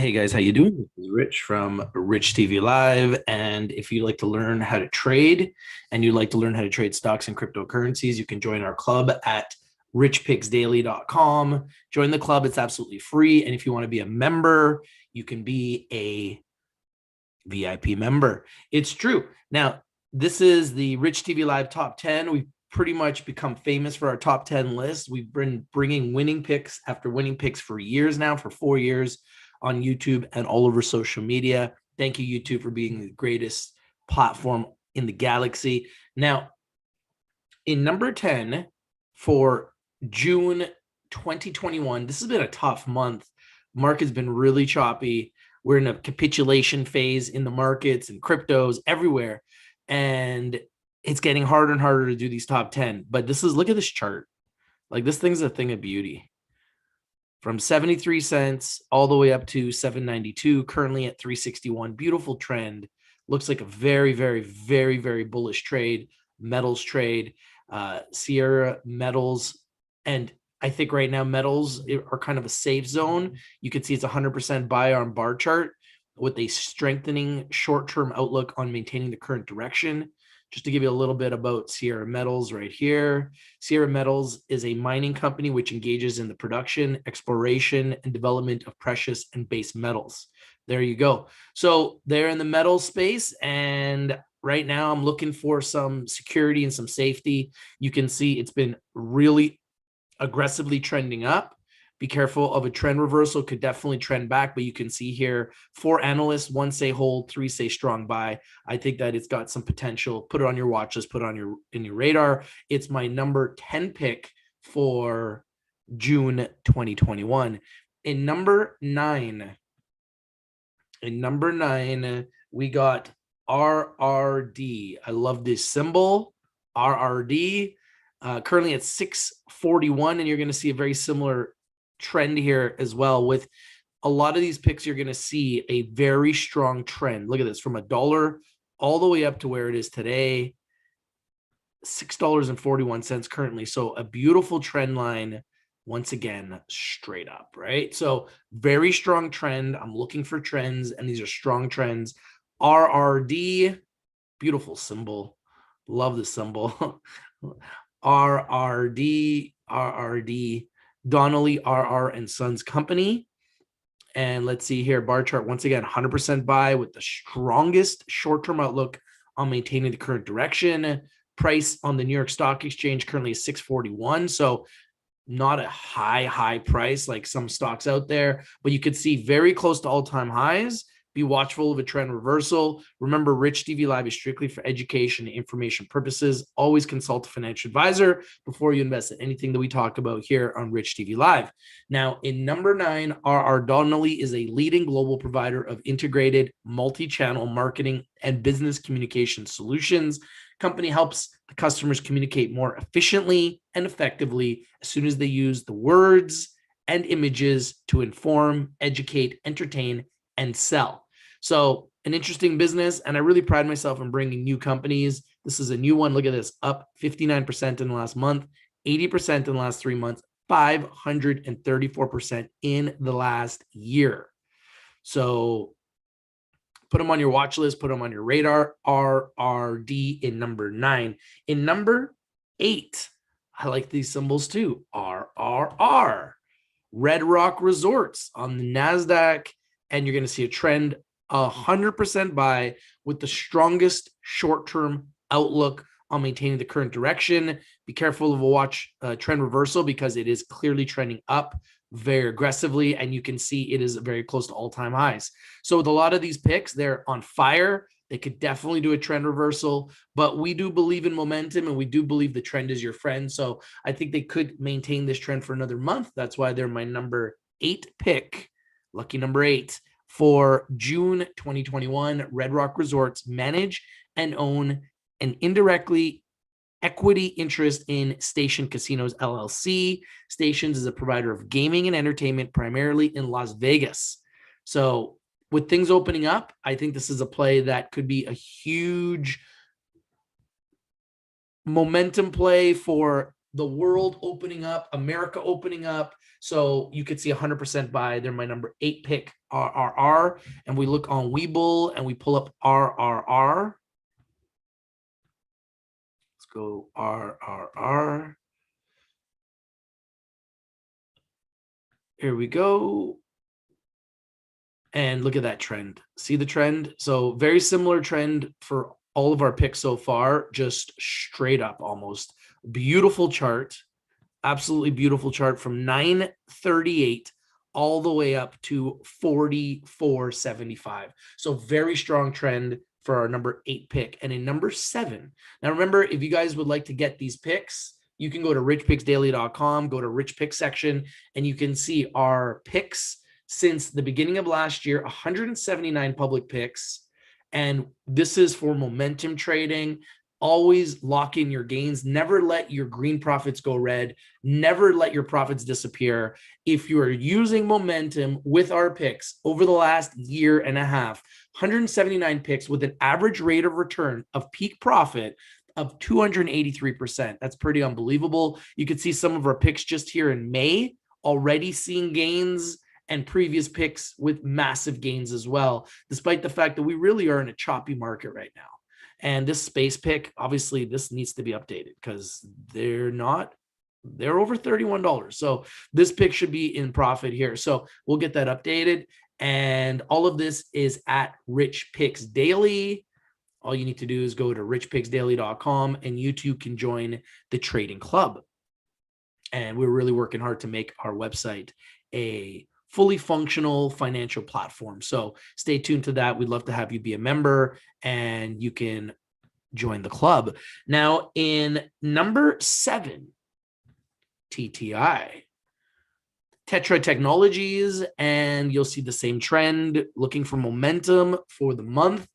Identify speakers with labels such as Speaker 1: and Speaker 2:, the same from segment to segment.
Speaker 1: Hey guys, how you doing? This is Rich from Rich TV Live, and if you like to learn how to trade and you like to learn how to trade stocks and cryptocurrencies, you can join our club at richpicksdaily.com. Join the club, it's absolutely free, and if you want to be a member, you can be a VIP member. It's true. Now, this is the Rich TV Live Top 10. We've pretty much become famous for our top 10 list. We've been bringing winning picks after winning picks for years now, for 4 years on YouTube and all over social media. Thank you, YouTube, for being the greatest platform in the galaxy. Now, in number 10 for June 2021, this has been a tough month. Market's been really choppy. We're in a capitulation phase in the markets and cryptos everywhere. And it's getting harder and harder to do these top 10. But look at this chart. Like, this thing's a thing of beauty. From 73 cents all the way up to 792, currently at 361. Beautiful trend. Looks like a very, very, very, very bullish trade, metals trade, Sierra Metals. And I think right now metals are kind of a safe zone. You can see it's 100% buy on bar chart with a strengthening short-term outlook on maintaining the current direction. Just to give you a little bit about Sierra Metals right here. Sierra Metals is a mining company which engages in the production, exploration, and development of precious and base metals. There you go. So they're in the metal space, and right now I'm looking for some security and some safety. You can see it's been really aggressively trending up. Be careful of a trend reversal, could definitely trend back, but you can see here 4 analysts, 1 say hold, 3 say strong buy. I think that it's got some potential. Put it on your watch list, put it on in your radar. It's my number 10 pick for June 2021. In number 9, we got RRD. I love this symbol, RRD. Currently at 641, and you're going to see a very similar trend here as well. With a lot of these picks, you're going to see a very strong trend. Look at this, from $1 all the way up to where it is today, $6.41 currently. So a beautiful trend line, once again, straight up, right? So very strong trend. I'm looking for trends, and these are strong trends. RRD, beautiful symbol. Love the symbol. RRD, Donnelly RR and Sons Company. And let's see here, bar chart, once again, 100% buy with the strongest short-term outlook on maintaining the current direction. Price on the New York Stock Exchange currently is 641. So not a high price like some stocks out there, but you could see very close to all-time highs. Be watchful of a trend reversal. Remember, Rich TV Live is strictly for education and information purposes. Always consult a financial advisor before you invest in anything that we talk about here on Rich TV Live. Now, in number 9, RR Donnelly is a leading global provider of integrated multi-channel marketing and business communication solutions. Company helps the customers communicate more efficiently and effectively as soon as they use the words and images to inform, educate, entertain, and sell. So an interesting business, and I really pride myself in bringing new companies. This is a new one. Look at this, up 59% in the last month, 80% in the last 3 months, 534% in the last year. So put them on your watch list, put them on your radar. RRD in number 9. In number 8, I like these symbols too. RRR, Red Rock Resorts on the NASDAQ. And you're going to see a trend 100% buy with the strongest short-term outlook on maintaining the current direction. Be careful of a watch trend reversal because it is clearly trending up very aggressively, and you can see it is very close to all-time highs. So with a lot of these picks, they're on fire. They could definitely do a trend reversal, but we do believe in momentum, and we do believe the trend is your friend. So I think they could maintain this trend for another month. That's why they're my number 8 pick. Lucky number 8 for June 2021. Red Rock Resorts manage and own an indirectly equity interest in Station Casinos LLC. Stations is a provider of gaming and entertainment primarily in Las Vegas. So with things opening up, I think this is a play that could be a huge momentum play for the world opening up, America opening up. So you could see 100% buy. They're my number 8 pick, RRR. And we look on Webull and we pull up RRR. Let's go RRR. Here we go. And look at that trend. See the trend? So very similar trend for all of our picks so far, just straight up almost. Beautiful chart. Absolutely beautiful chart from 938 all the way up to 44.75. So very strong trend for our number 8 pick. And in number 7, now remember, if you guys would like to get these picks, you can go to richpicksdaily.com, go to rich pick section, and you can see our picks since the beginning of last year, 179 public picks. And this is for momentum trading. Always lock in your gains. Never let your green profits go red. Never let your profits disappear. If you are using momentum with our picks over the last year and a half, 179 picks with an average rate of return of peak profit of 283%. That's pretty unbelievable. You could see some of our picks just here in May already seeing gains, and previous picks with massive gains as well, despite the fact that we really are in a choppy market right now. And this space pick, obviously this needs to be updated because they're over $31. So this pick should be in profit here. So we'll get that updated. And all of this is at Rich Picks Daily. All you need to do is go to richpicksdaily.com and you too can join the trading club. And we're really working hard to make our website a fully functional financial platform. So stay tuned to that. We'd love to have you be a member and you can join the club. Now in number 7, TTI, Tetra Technologies, and you'll see the same trend, looking for momentum for the month.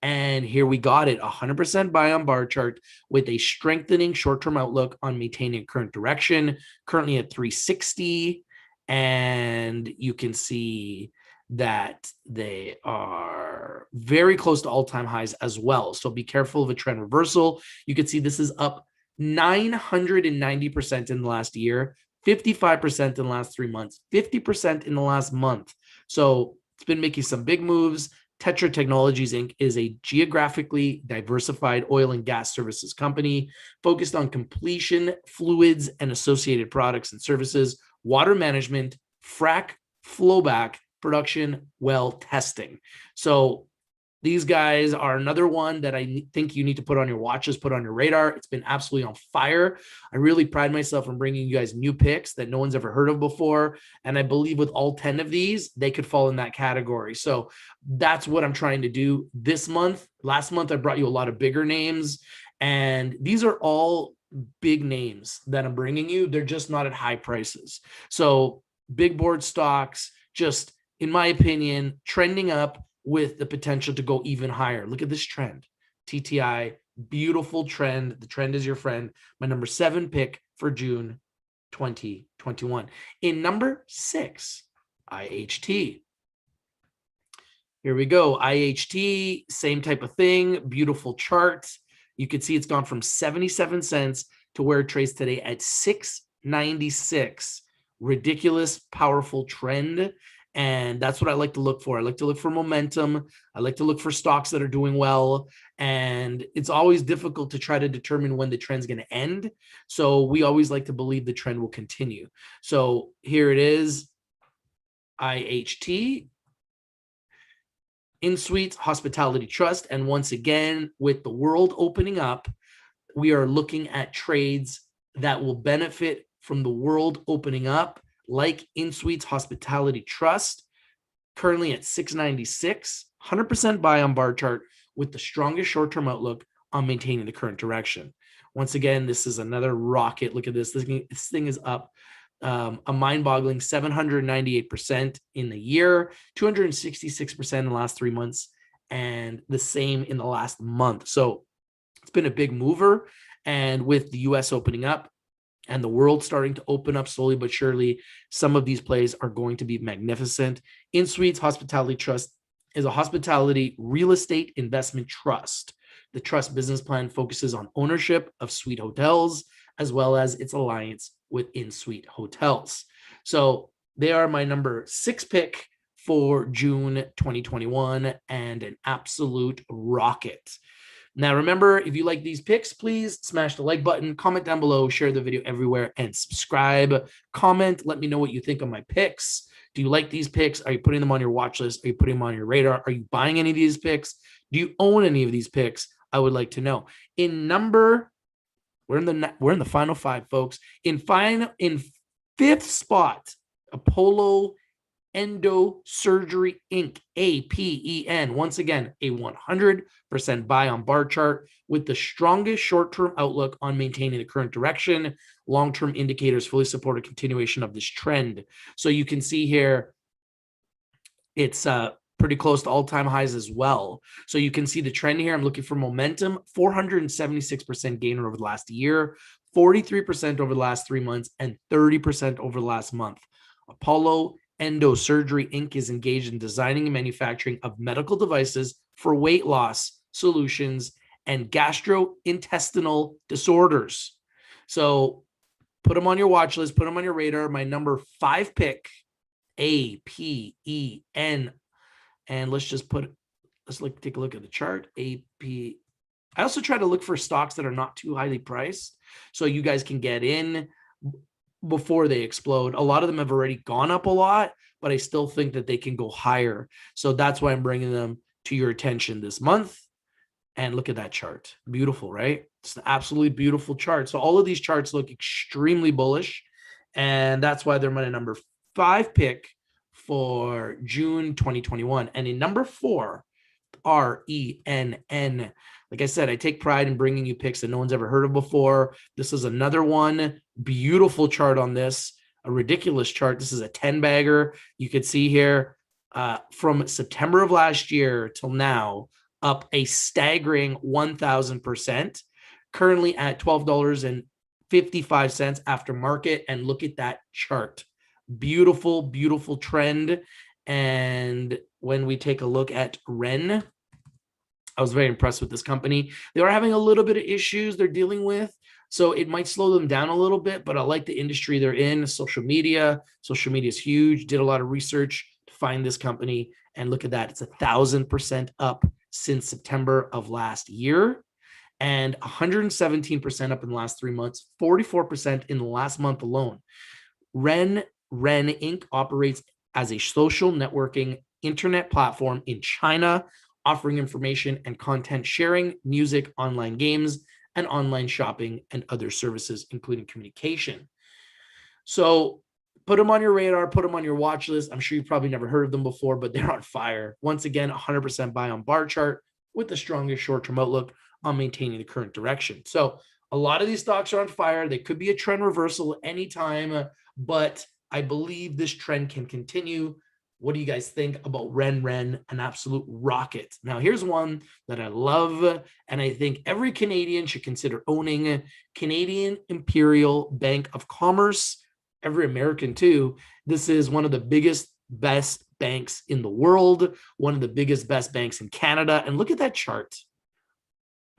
Speaker 1: And here we got it, 100% buy on bar chart with a strengthening short-term outlook on maintaining current direction, currently at 360. And you can see that they are very close to all-time highs as well. So be careful of a trend reversal. You can see this is up 990% in the last year, 55% in the last 3 months, 50% in the last month. So it's been making some big moves. Tetra Technologies Inc. is a geographically diversified oil and gas services company focused on completion, fluids, and associated products and services, water management, frac, flowback, production, well testing. So these guys are another one that I think you need to put on your watches, put on your radar. It's been absolutely on fire. I really pride myself on bringing you guys new picks that no one's ever heard of before. And I believe with all 10 of these, they could fall in that category. So that's what I'm trying to do this month. Last month, I brought you a lot of bigger names. And these are all big names that I'm bringing you. They're just not at high prices. So big board stocks, just in my opinion, trending up with the potential to go even higher. Look at this trend. TTI, beautiful trend. The trend is your friend. My number 7 pick for June 2021. In number 6, IHT. Here we go. IHT, same type of thing. Beautiful chart. You can see it's gone from 77 cents to where it trades today at 6.96. Ridiculous, powerful trend. And that's what I like to look for. I like to look for momentum. I like to look for stocks that are doing well. And it's always difficult to try to determine when the trend's going to end. So we always like to believe the trend will continue. So here it is, IHT, InSuite Hospitality Trust. And once again, with the world opening up, we are looking at trades that will benefit from the world opening up, like InSuite Hospitality Trust, currently at 696, 100% buy on bar chart with the strongest short-term outlook on maintaining the current direction. Once again, this is another rocket. Look at this. This thing is up a mind-boggling 798% in the year, 266% in the last 3 months, and the same in the last month. So it's been a big mover. And with the US opening up, and the world starting to open up slowly but surely, some of these plays are going to be magnificent. InSuite Hospitality Trust is a hospitality real estate investment trust. The trust business plan focuses on ownership of suite hotels, as well as its alliance with in-suite hotels. So they are my number 6 pick for June 2021 and an absolute rocket. Now, remember, if you like these picks, please smash the like button, comment down below, share the video everywhere, and subscribe. Comment, let me know what you think of my picks. Do you like these picks? Are you putting them on your watch list? Are you putting them on your radar? Are you buying any of these picks? Do you own any of these picks? I would like to know. We're in the final 5, folks. In 5th spot, Apollo Endosurgery Inc. APEN. Once again, a 100% buy on bar chart with the strongest short-term outlook on maintaining the current direction. Long-term indicators fully support a continuation of this trend. So you can see here, it's pretty close to all-time highs as well. So you can see the trend here. I'm looking for momentum. 476% gainer over the last year, 43% over the last 3 months, and 30% over the last month. Apollo Endosurgery Inc. is engaged in designing and manufacturing of medical devices for weight loss solutions and gastrointestinal disorders. So put them on your watch list, put them on your radar. My number 5 pick, APEN. And let's take a look at the chart. I also try to look for stocks that are not too highly priced, so you guys can get in before they explode. A lot of them have already gone up a lot, but I still think that they can go higher. So that's why I'm bringing them to your attention this month. And look at that chart. Beautiful, right? It's an absolutely beautiful chart. So all of these charts look extremely bullish, and that's why they're my number 5 pick for June 2021. And in number 4, RENN. Like I said, I take pride in bringing you picks that no one's ever heard of before. This is another one. Beautiful chart on this. A ridiculous chart. This is a 10-bagger. You could see here from September of last year till now, up a staggering 1,000%. Currently at $12.55 after market. And look at that chart. Beautiful, beautiful trend. And when we take a look at REN, I was very impressed with this company. They are having a little bit of issues they're dealing with, so it might slow them down a little bit, but I like the industry they're in. Social media is huge. Did a lot of research to find this company, and look at that. It's 1,000% up since September of last year, and 117% up in the last 3 months, 44% in the last month alone. REN Inc. operates as a social networking internet platform in China, offering information and content sharing, music, online games, and online shopping and other services, including communication. So put them on your radar, put them on your watch list. I'm sure you've probably never heard of them before, but they're on fire. Once again, 100% buy on bar chart with the strongest short-term outlook on maintaining the current direction. So a lot of these stocks are on fire. They could be a trend reversal anytime, but I believe this trend can continue. What do you guys think about REN, an absolute rocket? Now, here's one that I love, and I think every Canadian should consider owning. Canadian Imperial Bank of Commerce, every American too. This is one of the biggest, best banks in the world, one of the biggest, best banks in Canada. And look at that chart.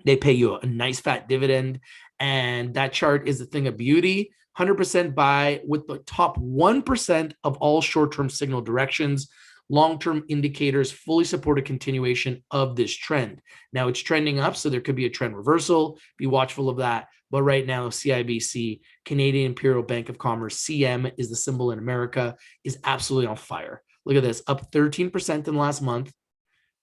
Speaker 1: They pay you a nice fat dividend, and that chart is a thing of beauty. 100% buy with the top 1% of all short-term signal directions. Long-term indicators fully support a continuation of this trend. Now it's trending up, so there could be a trend reversal. Be watchful of that. But right now, CIBC, Canadian Imperial Bank of Commerce, CM is the symbol in America, is absolutely on fire. Look at this, up 13% in the last month,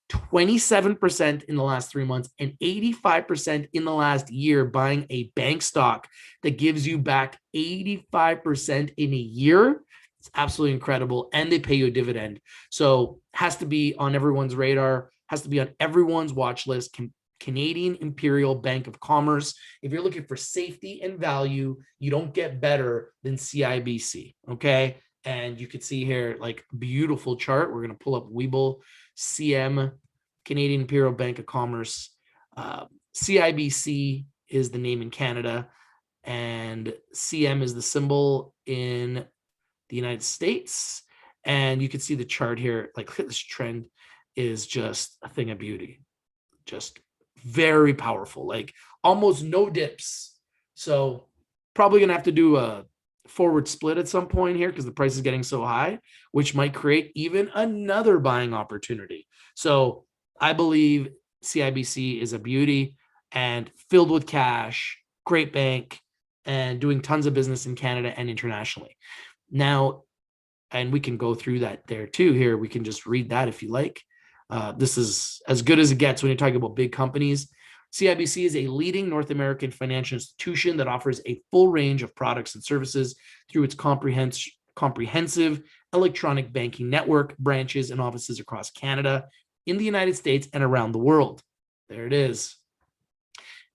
Speaker 1: 27% in the last 3 months, and 85% in the last year, buying a bank stock that gives you back 85% in a year. It's absolutely incredible. And they pay you a dividend. So has to be on everyone's radar, has to be on everyone's watch list. Canadian Imperial Bank of Commerce. If you're looking for safety and value, you don't get better than CIBC. Okay. And you can see here, like, beautiful chart. We're going to pull up Webull. CM, Canadian Imperial Bank of Commerce. CIBC is the name in Canada, and CM is the symbol in the United States. And you can see the chart here. Like, this trend is just a thing of beauty. Just very powerful, like almost no dips. So Probably going to have to do a forward split at some point here because the price is getting so high, which might create even another buying opportunity. So I believe CIBC is a beauty and filled with cash, great bank, and doing tons of business in Canada and internationally. Now, and we can go through that there too here. We can just read that if you like. This is as good as it gets when you're talking about big companies. CIBC is a leading North American financial institution that offers a full range of products and services through its comprehensive electronic banking network, branches, and offices across Canada, in the United States, and around the world. There it is.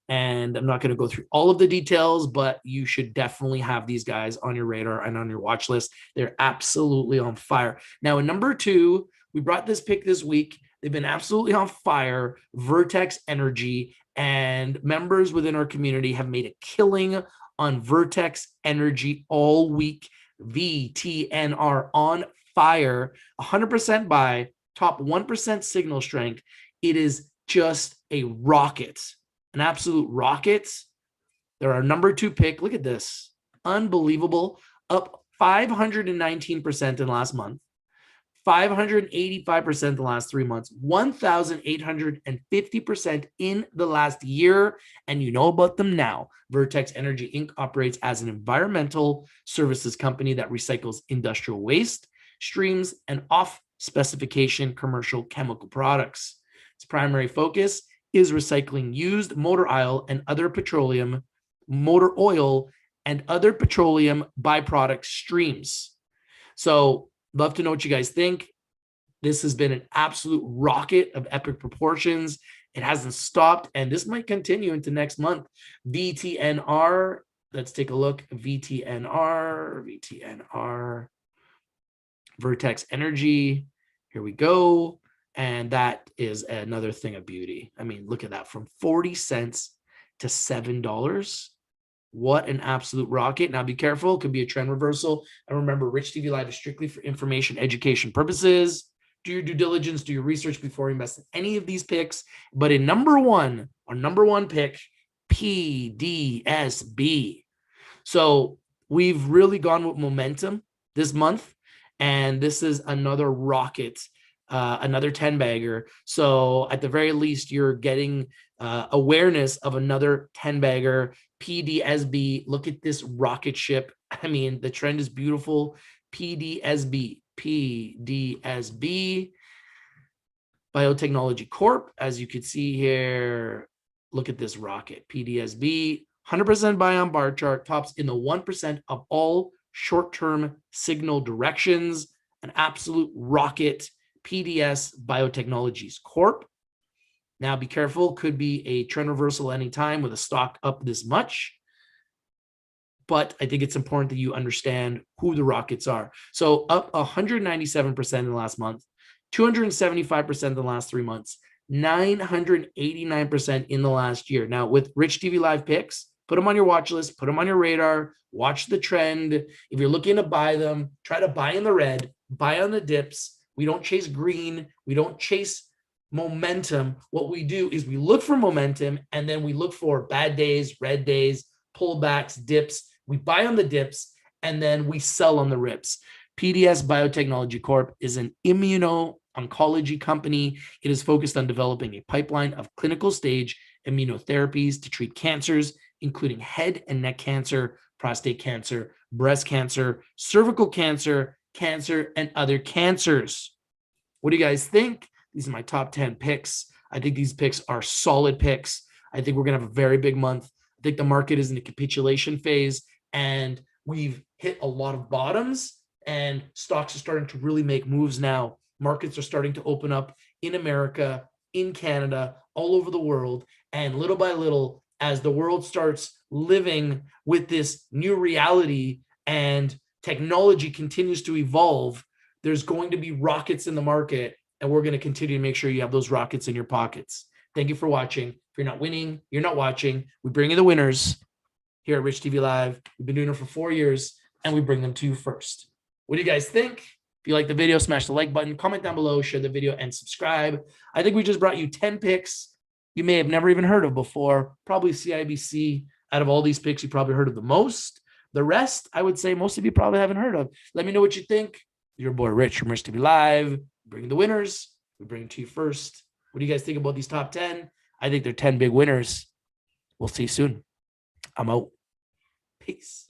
Speaker 1: And I'm not going to go through all of the details, but you should definitely have these guys on your radar and on your watch list. They're absolutely on fire. Now, in number 2, we brought this pick this week. They've been absolutely on fire. Vertex Energy, and members within our community have made a killing on Vertex Energy all week. VTNR on fire, 100% buy, top 1% signal strength. It is just a rocket. An absolute rocket. They're our number 2 pick. Look at this. Unbelievable. Up 519% in the last month. 585% the last 3 months. 1,850% in the last year. And you know about them now. Vertex Energy Inc. operates as an environmental services company that recycles industrial waste streams and off-specification commercial chemical products. Its primary focus is recycling used motor oil and other petroleum byproduct streams. So love to know what you guys think. This has been an absolute rocket of epic proportions. It hasn't stopped, and this might continue into next month. VTNR, let's take a look. VTNR, Vertex Energy. Here we go. And that is another thing of beauty. I mean, look at that, from 40 cents to $7. What an absolute rocket. Now be careful, it could be a trend reversal. And remember, Rich TV Live is strictly for information education purposes. Do your due diligence, do your research before you invest in any of these picks. But in number 1, our number 1 pick, PDSB. So we've really gone with momentum this month, and this is another rocket. Another 10 bagger. So at the very least, you're getting awareness of another 10 bagger. PDSB. Look at this rocket ship. I mean, the trend is beautiful. PDSB. Biotechnology Corp. As you can see here, look at this rocket. PDSB. 100% buy on bar chart. Tops in the 1% of all short-term signal directions. An absolute rocket. PDS Biotechnologies Corp. Now be careful, could be a trend reversal anytime with a stock up this much. But I think it's important that you understand who the rockets are. So up 197% in the last month, 275% in the last 3 months, 989% in the last year. Now with Rich TV Live picks, put them on your watch list, put them on your radar, watch the trend. If you're looking to buy them, try to buy in the red, buy on the dips. We don't chase green. We don't chase momentum. What we do is we look for momentum, and then we look for bad days, red days, pullbacks, dips. We buy on the dips, and then we sell on the rips. PDS Biotechnology Corp is an immuno-oncology company. It is focused on developing a pipeline of clinical stage immunotherapies to treat cancers, including head and neck cancer, prostate cancer, breast cancer, cervical cancer, and other cancers. What do you guys think? These are my top 10 picks. I think these picks are solid picks. I think we're going to have a very big month. I think the market is in a capitulation phase, and we've hit a lot of bottoms, and stocks are starting to really make moves now. Markets are starting to open up in America, in Canada, all over the world. And little by little, as the world starts living with this new reality and technology continues to evolve, there's going to be rockets in the market, and we're going to continue to make sure you have those rockets in your pockets. Thank you for watching. If you're not winning, you're not watching. We bring you the winners here at Rich TV Live. We've been doing it for 4 years, and we bring them to you first. What do you guys think? If you like the video, smash the like button, comment down below, share the video, and subscribe. I think we just brought you 10 picks you may have never even heard of before. Probably CIBC, Out of all these picks, you probably heard of the most. The rest, I would say most of you probably haven't heard of. Let me know what you think. Your boy Rich from Rich TV Live. Bring the winners. We bring it to you first. What do you guys think about these top 10? I think they're 10 big winners. We'll see you soon. I'm out. Peace.